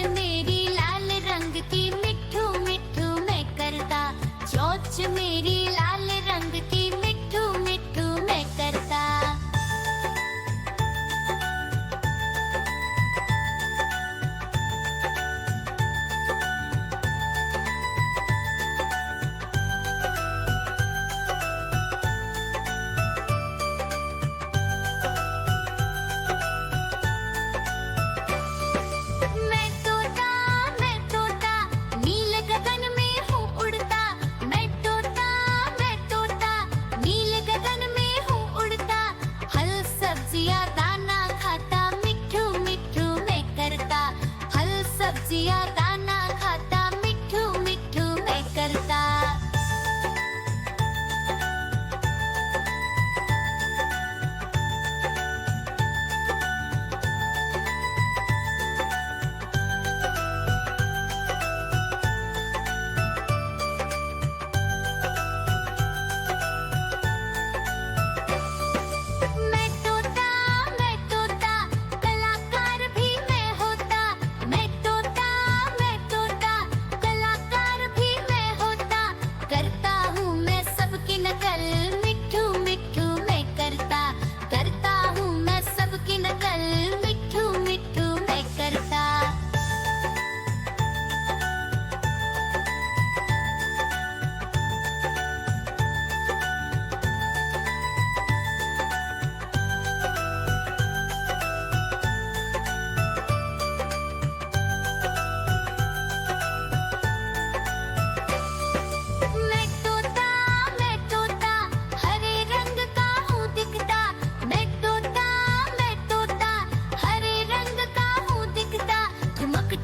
मेरी लाल रंग की मिठू मिठू मैं करता, चोंच मेरी लाल रंग की मिठू मिठू मैं करता। सब्जियां दाना खाता मिठू मिठू मैं करता।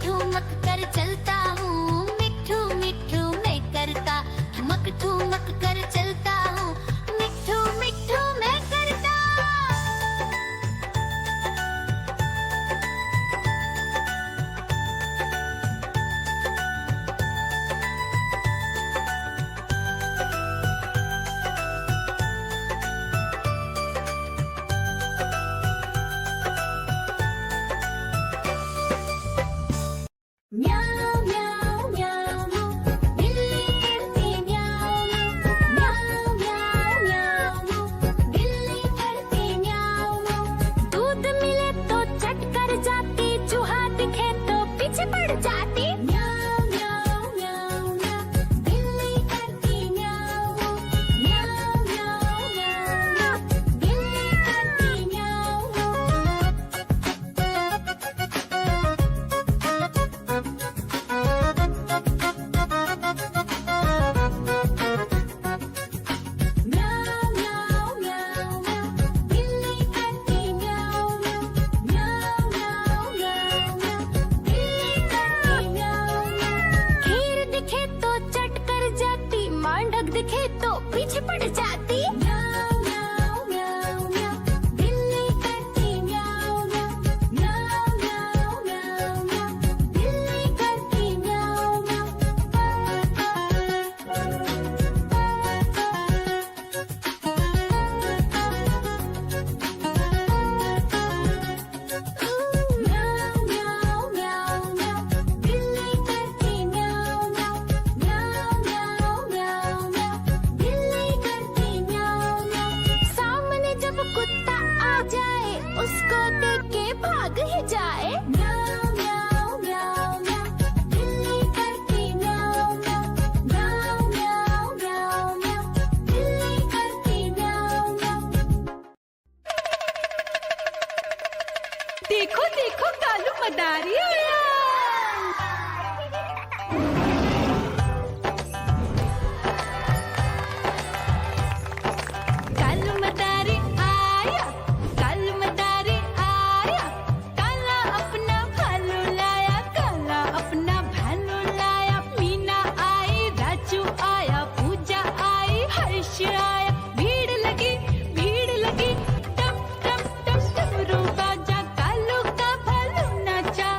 ठुमक कर चलता हूँ मिठू मिठू मैं करता, ठुमक कर चलता हूँ मिठू मिठू मैं करता। म्याऊ म्याऊ म्याऊ बिल्ली करती म्याऊ म्याऊ म्याऊ म्याऊ बिल्ली करती म्याऊ। दूध मिले तो चट कर जाती, चूहा दिखे तो पीछे पड़ जाती। म्याऊ म्याऊ म्याऊ म्याऊ बिल्ली करती म्याऊ म्याऊ म्याऊ म्याऊ बिल्ली करती म्याऊ। दिखे तो पीछे पड़ जाती। म्याऊ म्याऊ म्याऊ म्याऊ बिल्ली करती म्याऊ म्याऊ म्याऊ म्याऊ म्याऊ बिल्ली करती म्याऊ म्याऊ म्याऊ म्याऊ म्याऊ बिल्ली करती म्याऊ म्याऊ म्याऊ म्याऊ सामने जब कुत्ता आ जाए उसको देख के भाग ही जाए। म्याऊ म्याऊ म्याऊ म्याऊ बिल्ली करती म्याऊ म्याऊ म्याऊ म्याऊ म्याऊ बिल्ली करती म्याऊ म्याऊ। देखो देखो कालू मदारी आया। भीड़ लगी टम टम टम रूबा जा कालू का भालू नाचा।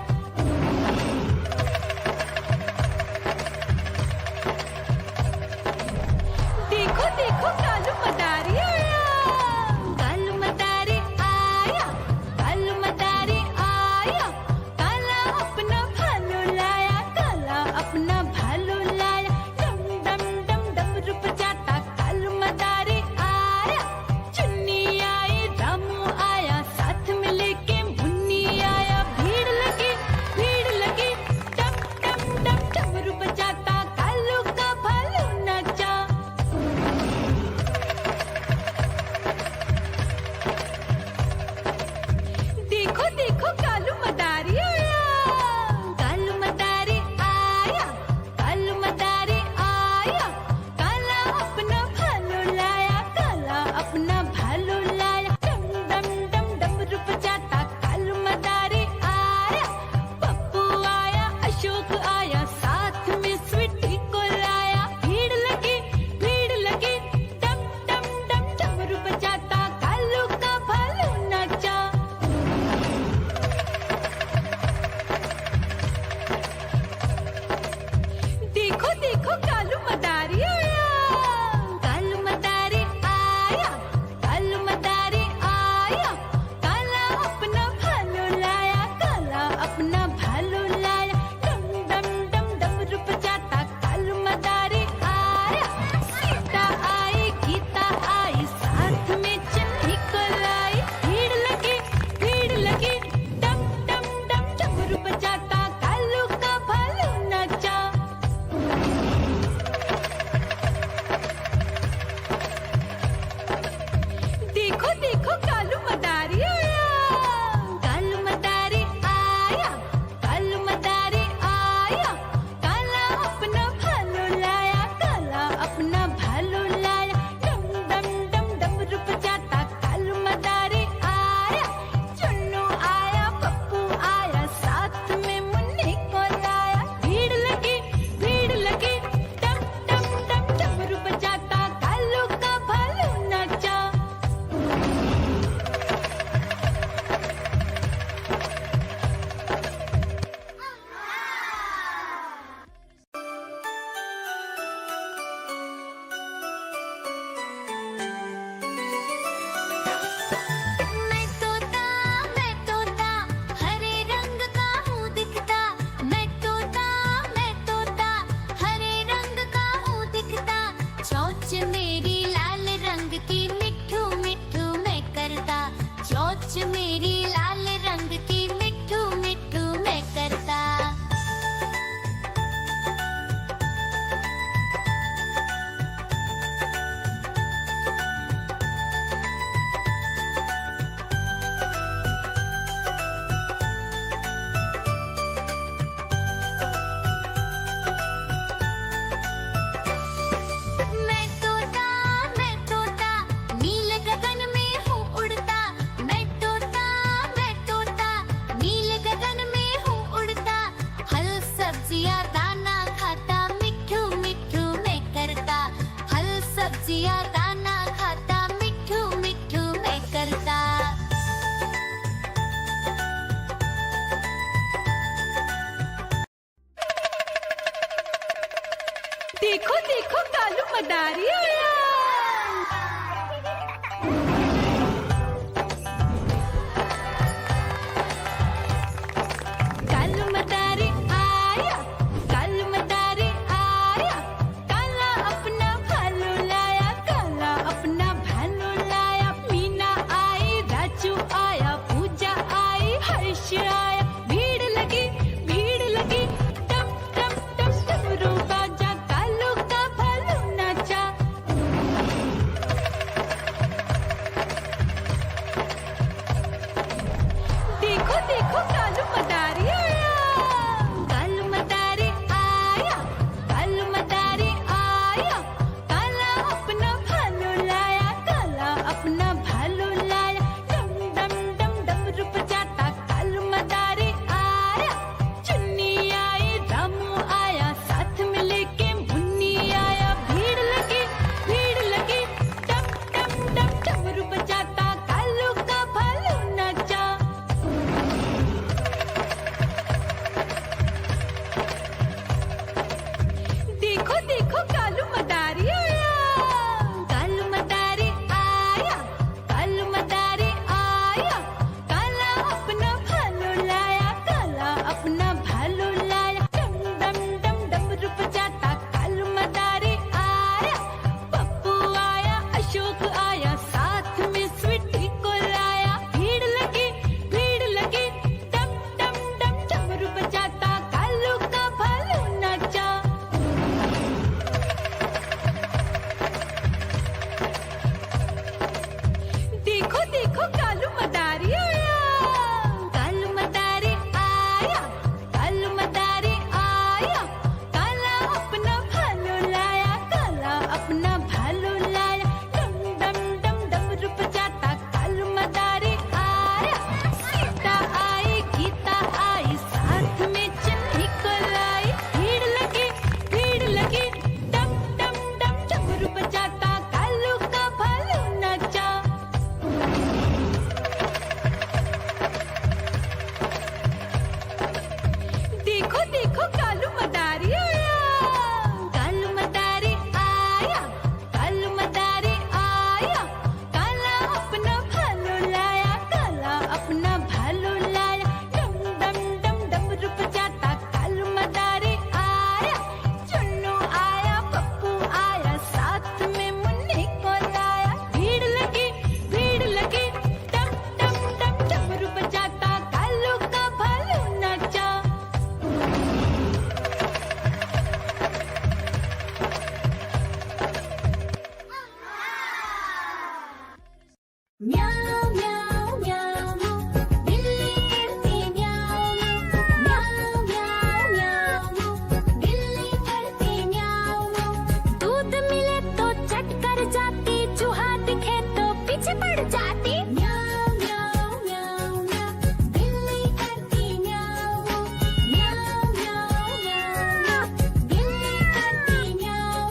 देखो कालू मदारी आया। कालू मदारी आया, कालू मदारी आया, काला अपना भालू लाया, काला अपना भालू लाया। मीना आई, राजू आया, पूजा आई, हर्ष आया। भीड़ लगी टम टम टम डमरू बाजा, कालू का भालू नाचा। देखो देखो कालू मदारी आया, कालू मदारी आया, कालू मदारी आया, काला अपना भालू लाया, काला अपना भालू लाया। डम डम डम डमरू बजाता कालू मदारी आया। चुन्नी आई, रामू आया, साथ में लेके मुन्नी आया। भीड़ लगी टम टम डम डमरू बजाता कालू का भालू नाचा। देखो देखो कालू मदारी आया, कालू मदारी आया, कालू मदारी आया, काला अपना भालू लाया, काला अपना भालू लाया। डम डम डम डमरू बजाता कालू मदारी आया। पप्पू आया, अशोक आया, साथ में स्वीटी को लाया। भीड़ लगी टम टम डम डमरू बजाता कालू का भालू नाचा। देखो देखो कालू मदारी आया, कालू मदारी आया, कालू मदारी आया, काला अपना भालू लाया, काला अपना भालू लाया। डम डम डम डमरू बजाता कालू मदारी आया। सीता आई, गीता आई, साथ में चन्नी को लाई। भीड़ लगी टम टम डम डमरू बजाता कालू का भालू नाचा। देखो देखो कालू मदारी आया, कालू मदारी आया, कालू मदारी आया, काला अपना भालू लाया, काला अपना भालू लाया। डम डम डम डमरू बजाता कालू मदारी आया। चुन्नू आया, पप्पू आया, साथ में मुन्नी को लाया। भीड़ लगी टम टम डम डमरू बजाता कालू का भालू नाचा। म्याऊ म्याऊ म्याऊ, बिल्ली करती म्याऊ म्याऊ म्याऊ म्याऊ, बिल्ली करती म्याऊ। दूध मिले तो चट कर जाती, चूहा दिखे तो पीछे पड़ जाती। म्याऊ म्याऊ म्याऊ म्याऊ, बिल्ली करती म्याऊ म्याऊ म्याऊ म्याऊ, बिल्ली करती म्याऊ।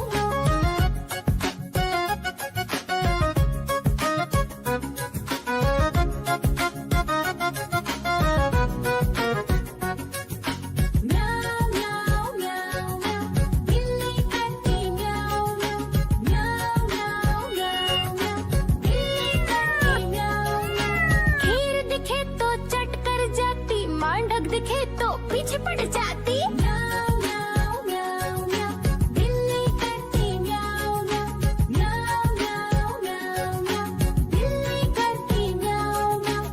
म्याऊ म्याऊ म्याऊ म्याऊ, बिल्ली करती म्याऊ म्याऊ म्याऊ म्याऊ म्याऊ म्याऊ, बिल्ली करती म्याऊ म्याऊ। खीर दिखे तो चट कर जाती, मांडक दिखे तो पीछे पड़ जाती। म्याऊ म्याऊ म्याऊ म्याऊ, बिल्ली करती म्याऊ म्याऊ म्याऊ म्याऊ म्याऊ म्याऊ, बिल्ली करती म्याऊ म्याऊ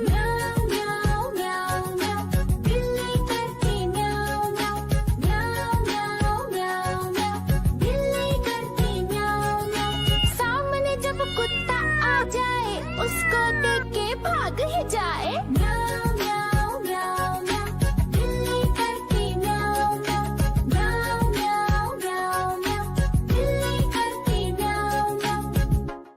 म्याऊ म्याऊ म्याऊ, बिल्ली करती म्याऊ म्याऊ म्याऊ म्याऊ म्याऊ म्याऊ, बिल्ली करती म्याऊ म्याऊ। सामने जब कुत्ता आ जाए, उसको देख के भाग ही जाए।